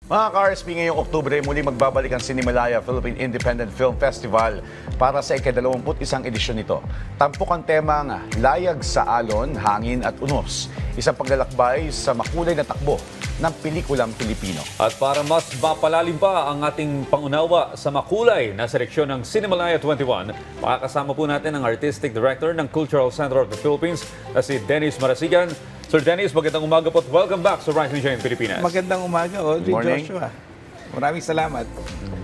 Mga ka-RSP, ngayong Oktubre, muli magbabalik ang Cinemalaya Philippine Independent Film Festival para sa ika-21 edisyon nito. Tampok ang temang layag sa alon, hangin at unos. Isang paglalakbay sa makulay na takbo ng pelikulang Pilipino. At para mas mapalalim pa ang ating pangunawa sa makulay na seleksyon ng Cinemalaya 21, makakasama po natin ang Artistic Director ng Cultural Center of the Philippines na si Dennis Marasigan. Sir Dennis, magandang umaga po at welcome back sa Rising Giant Pilipinas. Magandang umaga, Audrey Joshua. Maraming salamat.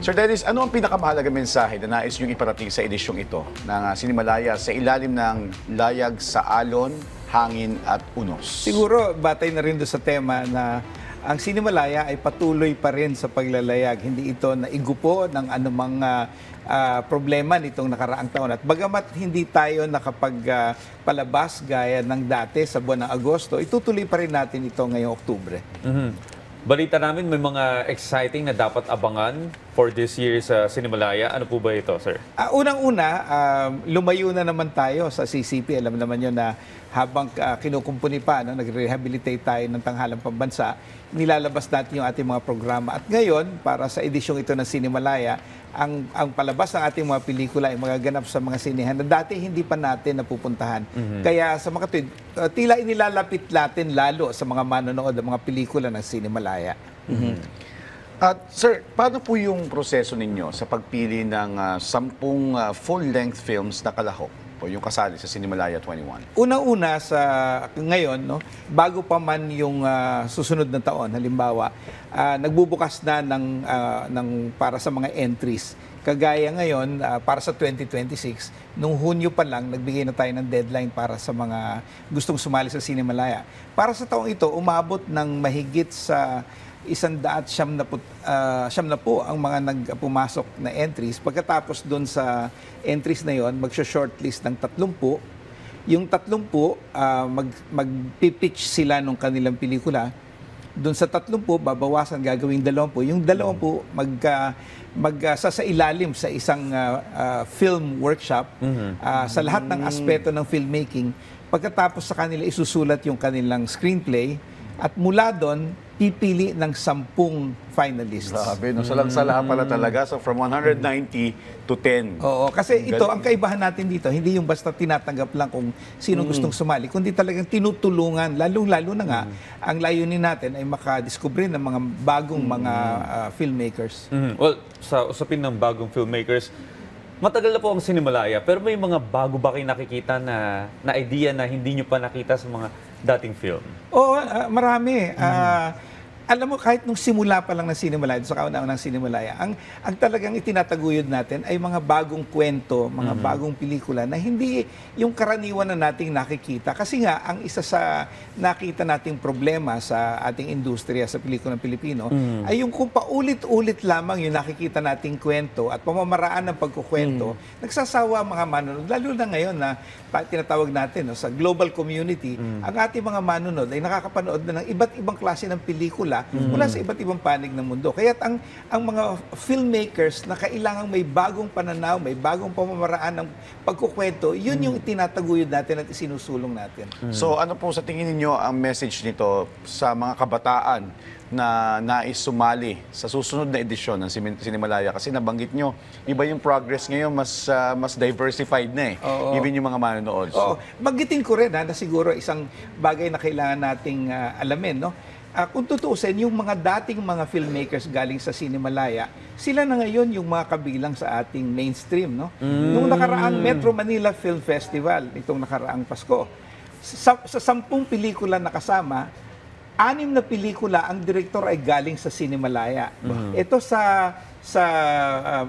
Sir Dennis, ano ang pinakamahalaga mensahe na nais niyong iparating sa edisyong ito ng Cinemalaya sa ilalim ng layag sa alon, hangin at unos? Siguro, batay na rin doon sa tema na ang Cinemalaya ay patuloy pa rin sa paglalayag. Hindi ito naigupo ng anumang problema nitong nakaraang taon. At bagamat hindi tayo nakapagpalabas gaya ng dati sa buwan ng Agosto, itutuloy pa rin natin ito ngayong Oktubre. Balita namin may mga exciting na dapat abangan for this year's Cinemalaya. Ano po ba ito, sir? Unang-una, lumayo na naman tayo sa CCP. Alam naman nyo na habang kinukumpuni pa, nag-rehabilitate tayo ng tanghalang pambansa, nilalabas natin yung ating mga programa. At ngayon, para sa edisyong ito ng Cinemalaya, ang palabas ng ating mga pelikula ay magaganap sa mga sinehan na dati hindi pa natin napupuntahan. Kaya sa mga tuwid, tila inilalapit natin lalo sa mga manonood ng mga pelikula ng Cinemalaya. At sir, paano po yung proseso ninyo sa pagpili ng 10 full-length films na kalahok o yung kasali sa Cinemalaya 21? Unang-una sa ngayon, no, bago pa man yung susunod na taon, halimbawa, nagbubukas na ng para sa mga entries. Kagaya ngayon, para sa 2026, nung Hunyo pa lang, nagbigay na tayo ng deadline para sa mga gustong sumali sa Cinemalaya. Para sa taong ito, umabot ng mahigit sa 170 na po ang mga nagpumasok na entries. Pagkatapos doon sa entries na yon, magsho-shortlist ng 30. Yung 30, mag-pitch sila ng kanilang pelikula. Doon sa 30, babawasan, gagawing 20. Yung 20, magsasailalim sa isang film workshop sa lahat ng aspeto ng filmmaking. Pagkatapos sa kanila, isusulat yung kanilang screenplay. At mula doon, pipili ng 10 finalists. Grabe, no? Salang-salahan pala talaga. So from 190 to 10. Oo, kasi ito, ang kaibahan natin dito, hindi yung basta tinatanggap lang kung sino gustong sumali, kundi talagang tinutulungan, lalong-lalo na nga, ang layunin natin ay makadiskubre ng mga bagong mga filmmakers. Well, sa usapin ng bagong filmmakers, matagal na po ang Cinemalaya, pero may mga bago ba kayo nakikita na idea na hindi nyo pa nakita sa mga dating film? Oo, marami. Alam mo, kahit nung simula pa lang ng Cinemalaya, sa kauna-unang Cinemalaya, ang talagang itinataguyod natin ay mga bagong kwento, mga bagong pelikula na hindi yung karaniwan na nating nakikita. Kasi nga, ang isa sa nakita nating problema sa ating industriya sa pelikulang Pilipino ay yung kung paulit-ulit lamang yung nakikita nating kwento at pamamaraan ng pagkukwento, nagsasawa ang mga manonood. Lalo na ngayon na tinatawag natin no, sa global community, ang ating mga manonood ay nakakapanood na ng iba't ibang klase ng pelikula mula sa iba't ibang panig ng mundo. Kaya't ang mga filmmakers na kailangang may bagong pananaw, may bagong pamamaraan ng pagkukwento, yun yung tinataguyod natin at isinusulong natin. So ano po sa tingin ninyo ang message nito sa mga kabataan na nais sumali sa susunod na edisyon ng Cinemalaya? Kasi nabanggit nyo, iba yung progress ngayon, mas diversified na eh. Even yung mga manonood. Oo. Magitin ko rin na siguro isang bagay na kailangan nating alamin, no? Kung tutuusin, yung mga dating mga filmmakers galing sa Cinemalaya, sila na ngayon yung mga kabilang sa ating mainstream, no? Nung nakaraang Metro Manila Film Festival, itong nakaraang Pasko, sa 10 pelikula na kasama, 6 na pelikula ang direktor ay galing sa Cinemalaya. Ito sa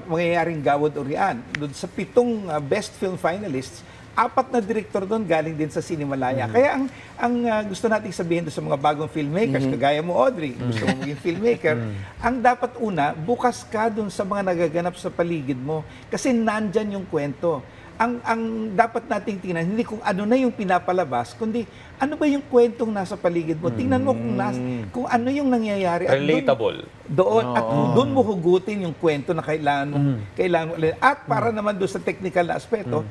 mangyayaring Gawad Urian, doon sa 7 best film finalists, 4 na direktor doon galing din sa Cinemalaya. Kaya ang gusto nating sabihin doon sa mga bagong filmmakers, kagaya mo Audrey, gusto mo maging filmmaker, ang dapat una, bukas ka doon sa mga nagaganap sa paligid mo. Kasi nandyan yung kwento. Ang dapat nating tingnan, hindi kung ano na yung pinapalabas, kundi ano ba yung kwentong nasa paligid mo. Tingnan mo kung ano yung nangyayari. Relatable. Doon, at doon mo hugutin yung kwento na kailangan mo. At para naman doon sa technical na aspeto,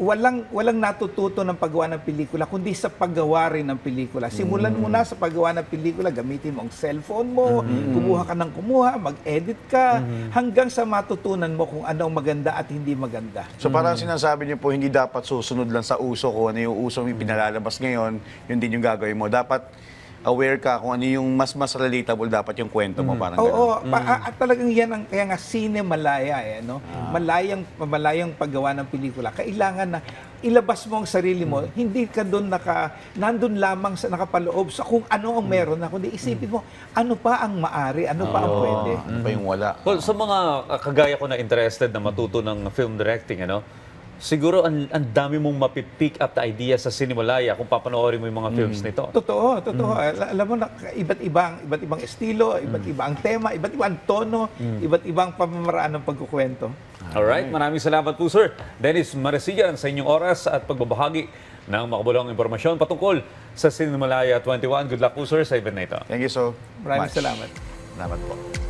walang natututo ng paggawa ng pelikula kundi sa paggawa rin ng pelikula. Simulan mo na sa paggawa ng pelikula, gamitin mo ang cellphone mo, kumuha ka ng kumuha, mag-edit ka, hanggang sa matutunan mo kung ano ang maganda at hindi maganda. So parang sinasabi niyo po, hindi dapat susunod lang sa uso kung ano yung uso yung pinalalabas ngayon, yun din yung gagawin mo. Dapat aware ka kung ano yung mas relatable dapat yung kwento mo, parang Oo, gano'n. at talagang yan ang kaya nga Cinemalaya no? Malayang paggawa ng pelikula. Kailangan na ilabas mo ang sarili mo, hindi ka doon nandun lamang sa nakapaloob sa kung ano ang meron na, kundi isipin mo, ano pa ang maari, ano pa ang pwede. Ano pa yung wala? Well, sa mga kagaya ko na interested na matuto ng film directing, siguro ang dami mong mapipick up na idea sa Cinemalaya kung papanoorin mo yung mga films nito. Totoo. Alam mo na iba't ibang estilo, iba't ibang tema, iba't ibang tono, iba't ibang pamamaraan ng pagkukwento. Alright, maraming salamat po Sir Dennis Marasigan sa inyong oras at pagbabahagi ng makabulong impormasyon patungkol sa Cinemalaya 21. Good luck po Sir sa event na ito. Thank you so Maraming much. salamat. Salamat po.